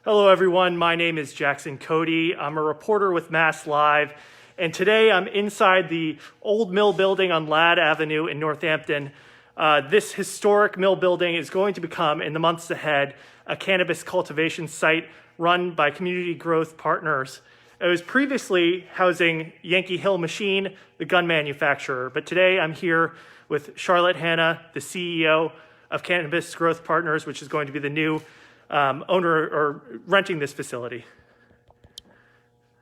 Hello everyone, my name is Jackson Cody. I'm a reporter with MassLive, and today I'm inside the old mill building on Ladd Avenue in Northampton. This historic mill building is going to become, in the months ahead, a cannabis cultivation site run by community growth partners. It was previously housing Yankee Hill Machine, the gun manufacturer, but today I'm here with Charlotte Hanna, the CEO of Cannabis Growth Partners, which is going to be the new owner or renting this facility.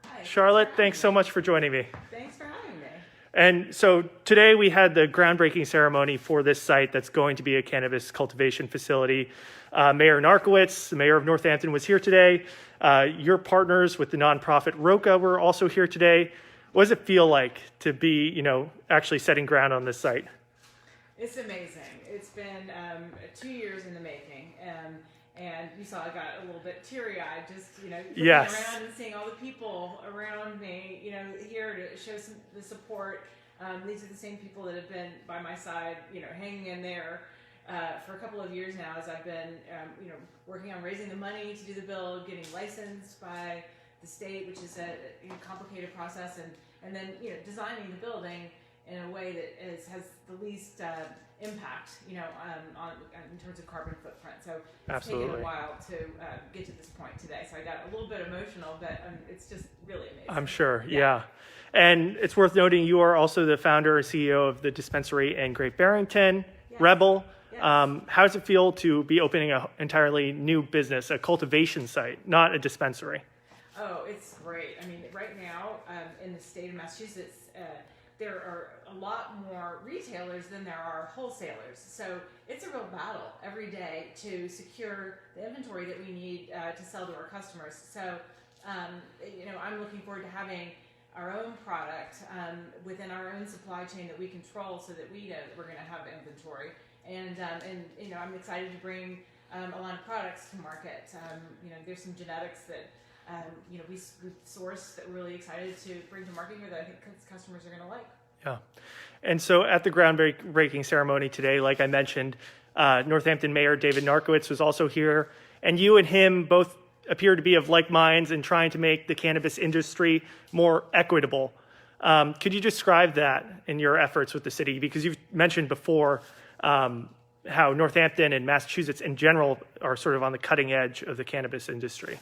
Hi, Charlotte, thanks so much for joining me. Thanks for having me. And so today we had the groundbreaking ceremony for this site that's going to be a cannabis cultivation facility. Mayor Narkewicz, the mayor of Northampton, was here today. Your partners with the nonprofit ROKA were also here today. What does it feel like to be, actually setting ground on this site? It's amazing. It's been 2 years in the making. And you saw I got a little bit teary-eyed just, looking Yes. around and seeing all the people around me, here to show the support. These are the same people that have been by my side, hanging in there for a couple of years now as I've been, working on raising the money to do the build, getting licensed by the state, which is a complicated process, and then, designing the building in a way that has the least impact, in terms of carbon footprint. So it's Absolutely. taken a while to get to this point today. So I got a little bit emotional, but it's just really amazing. I'm sure, yeah. And it's worth noting you are also the founder and CEO of the dispensary in Great Barrington, Yes. Rebel. Yes. How does it feel to be opening an entirely new business, a cultivation site, not a dispensary? Oh, it's great. I mean, right now in the state of Massachusetts, there are a lot more retailers than there are wholesalers. So it's a real battle every day to secure the inventory that we need to sell to our customers. So, I'm looking forward to having our own product within our own supply chain that we control so that we know that we're going to have inventory. And I'm excited to bring a lot of products to market. There's some genetics that we source that we're really excited to bring to market here that I think customers are going to like. Yeah. And so at the groundbreaking ceremony today, like I mentioned, Northampton Mayor David-Narkewicz was also here, and you and him both appear to be of like minds in trying to make the cannabis industry more equitable. Could you describe that in your efforts with the city? Because you've mentioned before how Northampton and Massachusetts in general are sort of on the cutting edge of the cannabis industry.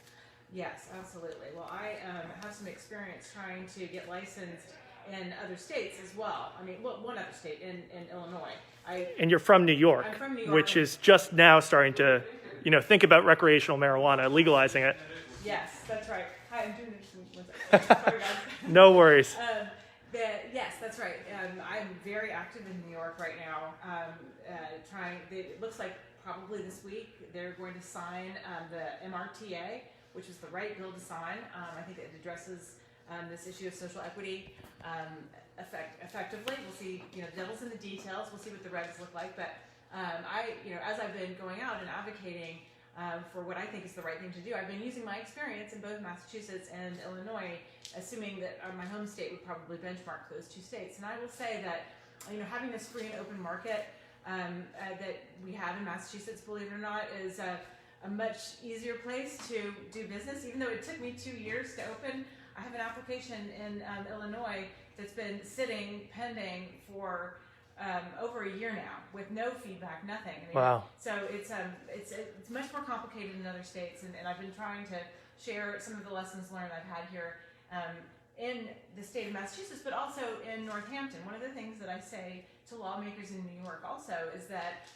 Yes, absolutely. Well, I have some experience trying to get licensed in other states as well. I mean, one other state in Illinois. And you're from New York, I'm from New York, which is just now starting to, think about recreational marijuana, legalizing it. Yes, that's right. Hi, I'm doing this. Sorry, guys. No worries. Yes, that's right. I'm very active in New York right now. It looks like probably this week they're going to sign the MRTA, which is the right bill to sign. I think it addresses this issue of social equity effectively. We'll see, the devil's in the details. We'll see what the regs look like. But as I've been going out and advocating for what I think is the right thing to do, I've been using my experience in both Massachusetts and Illinois, assuming that my home state would probably benchmark those two states. And I will say that, having this free and open market that we have in Massachusetts, believe it or not, is a much easier place to do business. Even though it took me 2 years to open, I have an application in Illinois that's been sitting pending for over a year now with no feedback, nothing. Wow. So it's much more complicated in other states, and I've been trying to share some of the lessons learned I've had here in the state of Massachusetts, but also in Northampton. One of the things that I say to lawmakers in New York also is that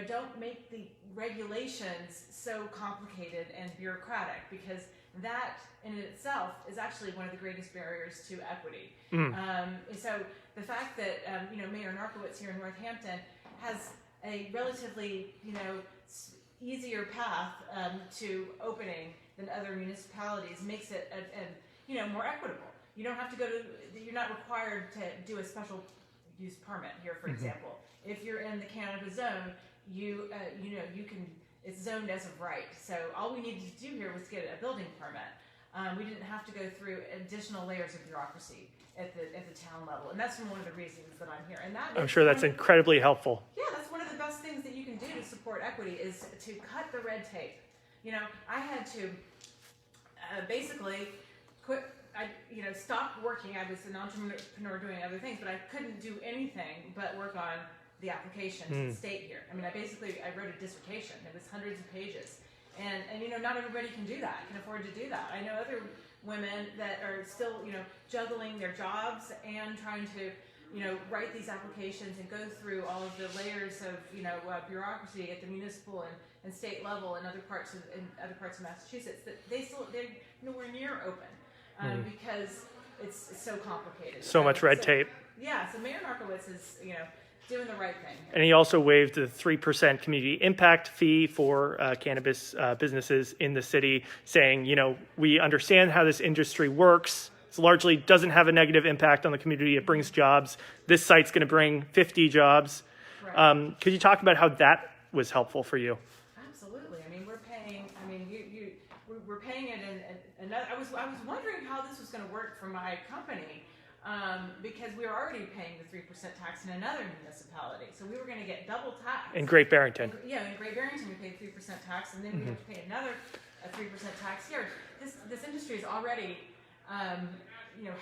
don't make the regulations so complicated and bureaucratic, because that in itself is actually one of the greatest barriers to equity. So the fact that Mayor Narkewicz here in Northampton has a relatively easier path to opening than other municipalities makes it more equitable. You don't have to you're not required to do a special use permit here, for example. If you're in the cannabis zone, you can. It's zoned as of right. So all we needed to do here was get a building permit. We didn't have to go through additional layers of bureaucracy at the town level, and that's one of the reasons that I'm here. And I'm sure that's incredibly helpful. Yeah, that's one of the best things that you can do to support equity is to cut the red tape. I had to basically quit. Stop working. I was an entrepreneur doing other things, but I couldn't do anything but work on the application to the state here. I wrote a dissertation. It was hundreds of pages. And not everybody can do that, can afford to do that. I know other women that are still, juggling their jobs and trying to, write these applications and go through all of the layers of, bureaucracy at the municipal and state level and other parts of Massachusetts, that they're nowhere near open because it's so complicated. So much red tape. Yeah, so Mayor Narkewicz is, doing the right thing. And he also waived the 3% community impact fee for cannabis businesses in the city, saying, we understand how this industry works. It largely doesn't have a negative impact on the community. It brings jobs. This site's going to bring 50 jobs. Right. Could you talk about how that was helpful for you? Absolutely. We're paying. We're paying it in another. I was wondering how this was going to work for my company. Because we were already paying the 3% tax in another municipality. So we were going to get double tax. In Great Barrington. In Great Barrington we paid 3% tax, and then we have to pay another 3% tax here. This industry is already,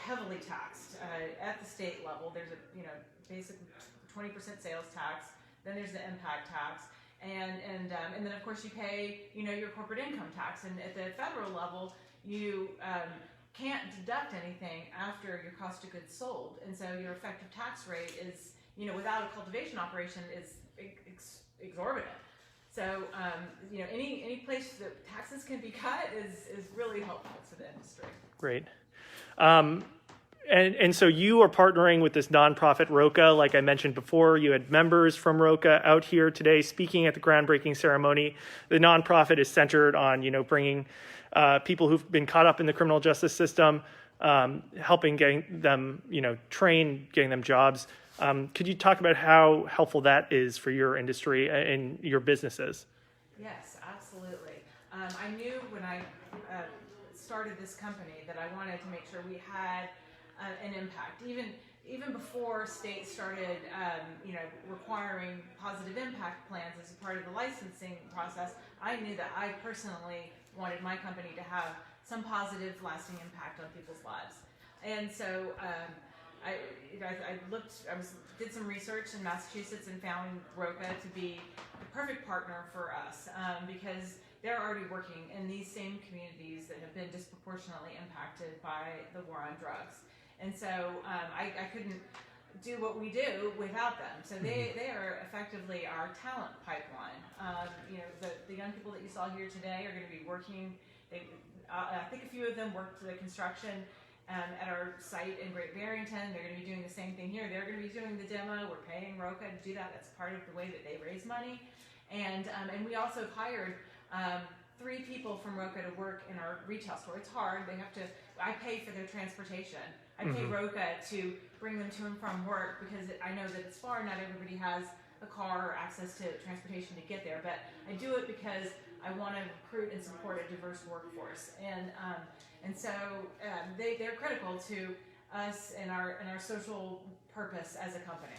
heavily taxed at the state level. There's a basic 20% sales tax. Then there's the impact tax. And then of course you pay, your corporate income tax. And at the federal level, you can't deduct anything after your cost of goods sold, and so your effective tax rate is, without a cultivation operation, is exorbitant. So, any place that taxes can be cut is really helpful to the industry. Great. And so you are partnering with this nonprofit ROKA. Like I mentioned before, you had members from ROKA out here today speaking at the groundbreaking ceremony. The nonprofit is centered on, bringing people who've been caught up in the criminal justice system, helping getting them, trained, getting them jobs. Could you talk about how helpful that is for your industry and your businesses? Yes, absolutely. I knew when I started this company that I wanted to make sure we had an impact. Even before states started, requiring positive impact plans as a part of the licensing process, I knew that I personally wanted my company to have some positive, lasting impact on people's lives. And so I did some research in Massachusetts and found ROKA to be the perfect partner for us because they're already working in these same communities that have been disproportionately impacted by the war on drugs. And so I couldn't do what we do without them. So they are effectively our talent pipeline. The young people that you saw here today are going to be working. I think a few of them worked the construction at our site in Great Barrington. They're going to be doing the same thing here. They're going to be doing the demo. We're paying ROKA to do that. That's part of the way that they raise money. And we also hired 3 people from ROKA to work in our retail store. It's hard. I pay for their transportation. I pay ROKA to bring them to and from work because I know that it's far. Not everybody has a car or access to transportation to get there. But I do it because I want to recruit and support a diverse workforce. And so they're critical to us and our social purpose as a company.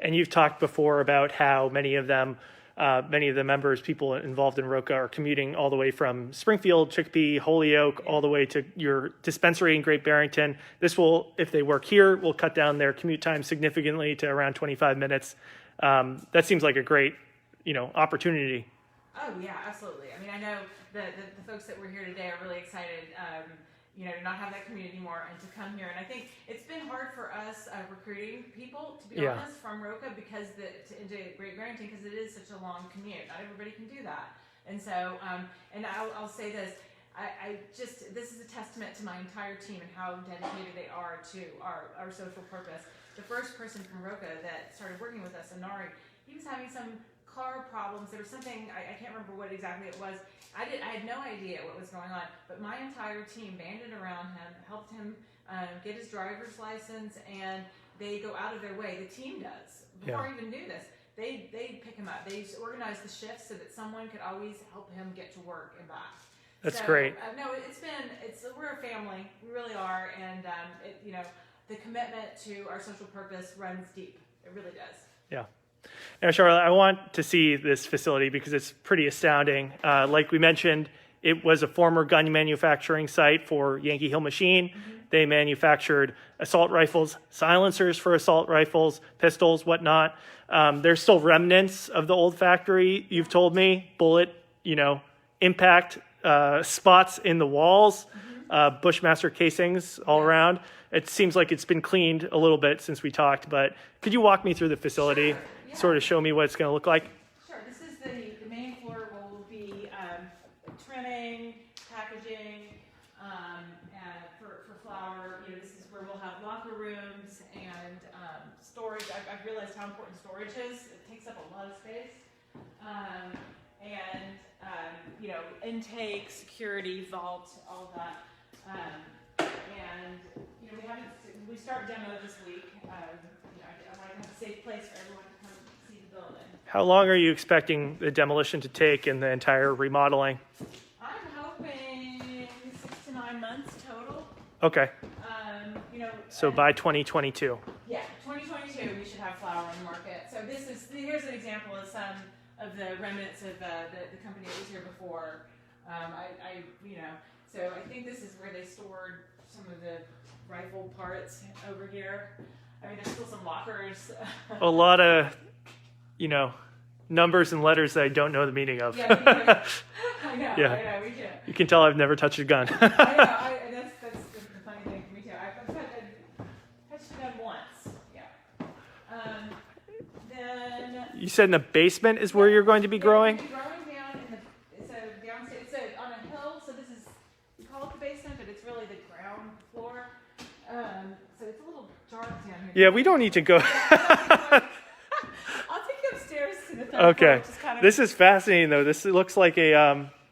And you've talked before about how many of the members, people involved in ROKA, are commuting all the way from Springfield, Chicopee, Holyoke, all the way to your dispensary in Great Barrington. This will, if they work here, will cut down their commute time significantly to around 25 minutes. That seems like a great, opportunity. Oh yeah, absolutely. I know the folks that were here today are really excited, to not have that commute anymore and to come here. And I think it's been hard for us recruiting people, to be honest, from ROKA into Great Barrington because it is such a long commute. Not everybody can do that. And so, and I'll say this, this is a testament to my entire team and how dedicated they are to our social purpose. The first person from ROKA that started working with us, Anari, he was having some car problems. There was something, I can't remember what exactly it was. I had no idea what was going on, but my entire team banded around him, helped him get his driver's license, and they go out of their way. The team does. Before I even knew this, they pick him up. They organize the shifts so that someone could always help him get to work and back. That's great. We're a family. We really are, and the commitment to our social purpose runs deep. It really does. Yeah. Now, Charlotte, I want to see this facility because it's pretty astounding. Like we mentioned, it was a former gun manufacturing site for Yankee Hill Machine. They manufactured assault rifles, silencers for assault rifles, pistols, whatnot. There's still remnants of the old factory, you've told me, bullet, impact spots in the walls, Bushmaster casings all around. It seems like it's been cleaned a little bit since we talked, but could you walk me through the facility, Sure, yeah. sort of show me what it's going to look like? Sure. This is the main floor will be trimming, packaging, for flour. This is where we'll have locker rooms and storage. I've realized how important storage is. It takes up a lot of space. Intake, security, vault, all that. We start demo this week. I want to have a safe place for everyone to come see the building. How long are you expecting the demolition to take and the entire remodeling? I'm hoping 6 to 9 months total. Okay. So by 2022. Yeah, 2022 we should have flour on the market. So here's an example of some of the remnants of the company that was here before. So I think this is where they stored some of the rifle parts over here. There's still some lockers. A lot of, numbers and letters that I don't know the meaning of. Yeah, me too. I know, we do. You can tell I've never touched a gun. I know, that's the funny thing for me too. I've touched a gun once, yeah. Then... You said in the basement is where you're going to be growing? We're growing down downstairs. It's on a hill, so this is, we call it the basement, but it's really the ground floor. So it's a little dark down here. Yeah, we don't need to go. I'll take you upstairs to the third floor, Okay. which is kind of... This is fascinating, though. This looks like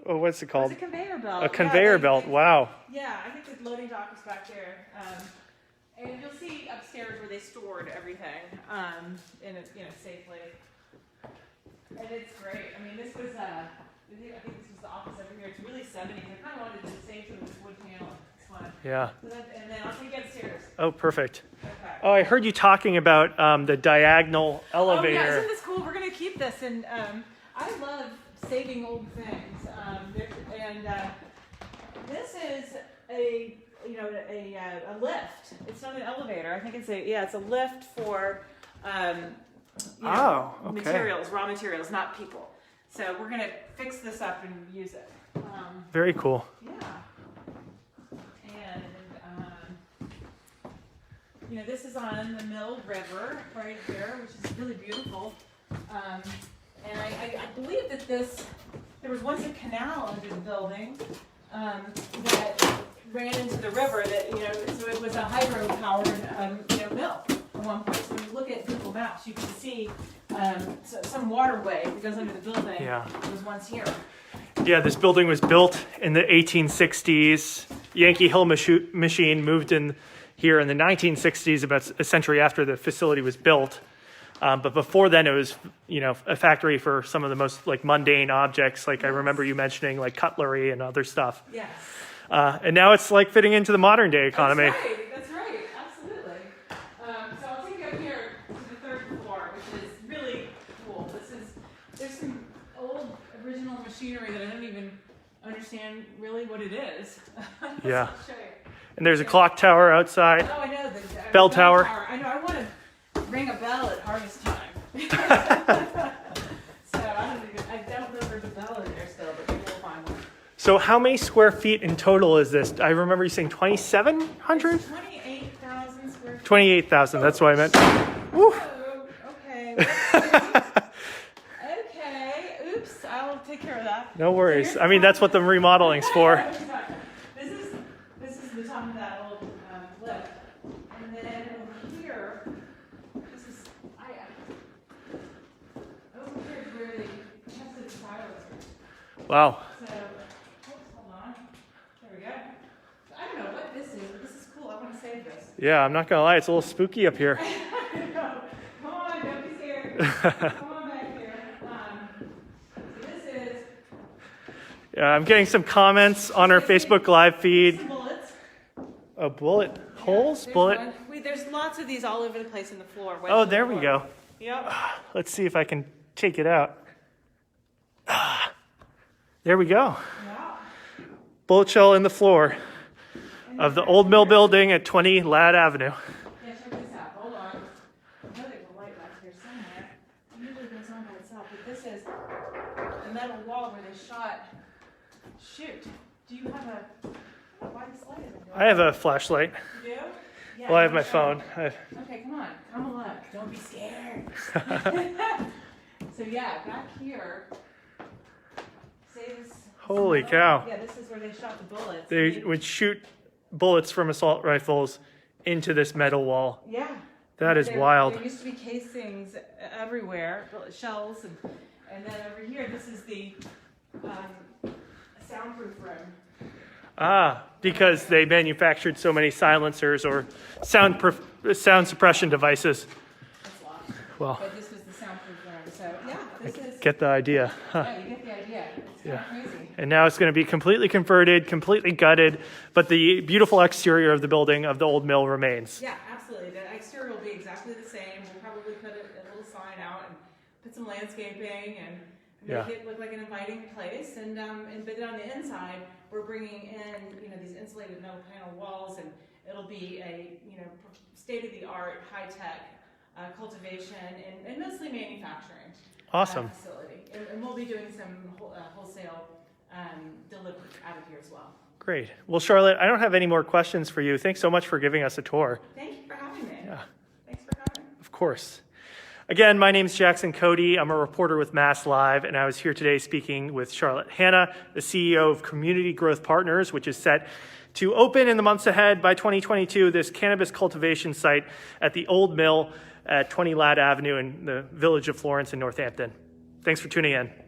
what's it called? It's a conveyor belt. A conveyor belt. Wow. Yeah, I think the loading dock is back there. And you'll see upstairs where they stored everything safely. And it's great. This was, I think this was the office over here. It's really 70s. I kind of wanted to save some of this wood panel. It's fun. Yeah. And then I'll take you upstairs. Oh, perfect. Okay. Oh, I heard you talking about the diagonal elevator. Oh, yeah, isn't this cool? We're going to keep this. And I love saving old things. This is a lift. It's not an elevator. I think it's a lift for materials, raw materials, not people. So we're going to fix this up and use it. Very cool. Yeah. And this is on the Mill River right here, which is really beautiful. And I believe that there was once a canal under the building that ran into the river. So it was a hydro-powered mill at one point. So when you look at Google Maps, you can see some waterway that goes under the building. Yeah. Was once here. Yeah, this building was built in the 1860s. Yankee Hill Machine moved in here in the 1960s, about a century after the facility was built. But before then, it was, a factory for some of the most mundane objects. I remember you mentioning cutlery and other stuff. Yes. And now it's fitting into the modern day economy. That's right, absolutely. So I'll take you up here to the third floor, which is really cool. There's some old original machinery that I don't even understand really what it is. Yeah. I'll show you. And there's a clock tower outside. Oh, I know. The bell tower. I know. I want to ring a bell at harvest time. So I don't know if there's a bell in there still, but maybe we'll find one. So how many square feet in total is this? I remember you saying 2,700? 28,000 square feet. 28,000, that's what I meant. Woo. Oh, okay. Okay. Oops. I'll take care of that. No worries. I mean, that's what the remodeling's for. This is the top of that old lift. And then over here, over here is where they tested the silos. Wow. So, hold on. There we go. So I don't know what this is, but this is cool. I want to save this. Yeah, I'm not going to lie. It's a little spooky up here. Come on, don't be scared. Come on back here. So this is... Yeah, I'm getting some comments on our Facebook Live feed. Some bullets. Oh, bullet holes? Bullet. There's lots of these all over the place in the floor. Oh, there we go. Yep. Let's see if I can take it out. There we go. Wow. bullet shell in the floor of the old mill building at 20 Ladd Avenue. Yeah, check this out. Hold on. I know there's a light back here somewhere. It usually goes on by itself, but this is the metal wall where they shot. Shoot. Do you have a? Why this light isn't going? I have a flashlight. You do? Yeah, Well, I have you my wanna show phone. me? Okay, come on. Come a look. Don't be scared. So yeah, back here. Say this. Holy cow. Yeah, this is where they shot the bullets. They would shoot bullets from assault rifles into this metal wall. Yeah. That is wild. There used to be casings everywhere, shells, and then over here, this is the soundproof room. Ah, because they manufactured so many silencers or sound suppression devices. It's locked. Well, But this was the soundproof room. So yeah, this is. get the idea. Huh. Yeah, you get the idea. It's Yeah. kind of crazy. And now it's going to be completely converted, completely gutted, but the beautiful exterior of the building of the old mill remains. Yeah, absolutely. The exterior will be exactly the same. We'll probably put a little sign out and put some landscaping and make it look like an inviting place. And but then on the inside, we're bringing in these insulated metal panel walls, and it'll be a state-of-the-art, high-tech cultivation and mostly manufacturing. Awesome. Facility, and we'll be doing some wholesale delivery out of here as well. Great. Well, Charlotte, I don't have any more questions for you. Thanks so much for giving us a tour. Thank you for having me. Yeah. Thanks for coming. Of course. Again, my name is Jackson Cody. I'm a reporter with MassLive, and I was here today speaking with Charlotte Hanna, the CEO of Community Growth Partners, which is set to open in the months ahead by 2022, this cannabis cultivation site at the Old Mill at 20 Ladd Avenue in the village of Florence in Northampton. Thanks for tuning in.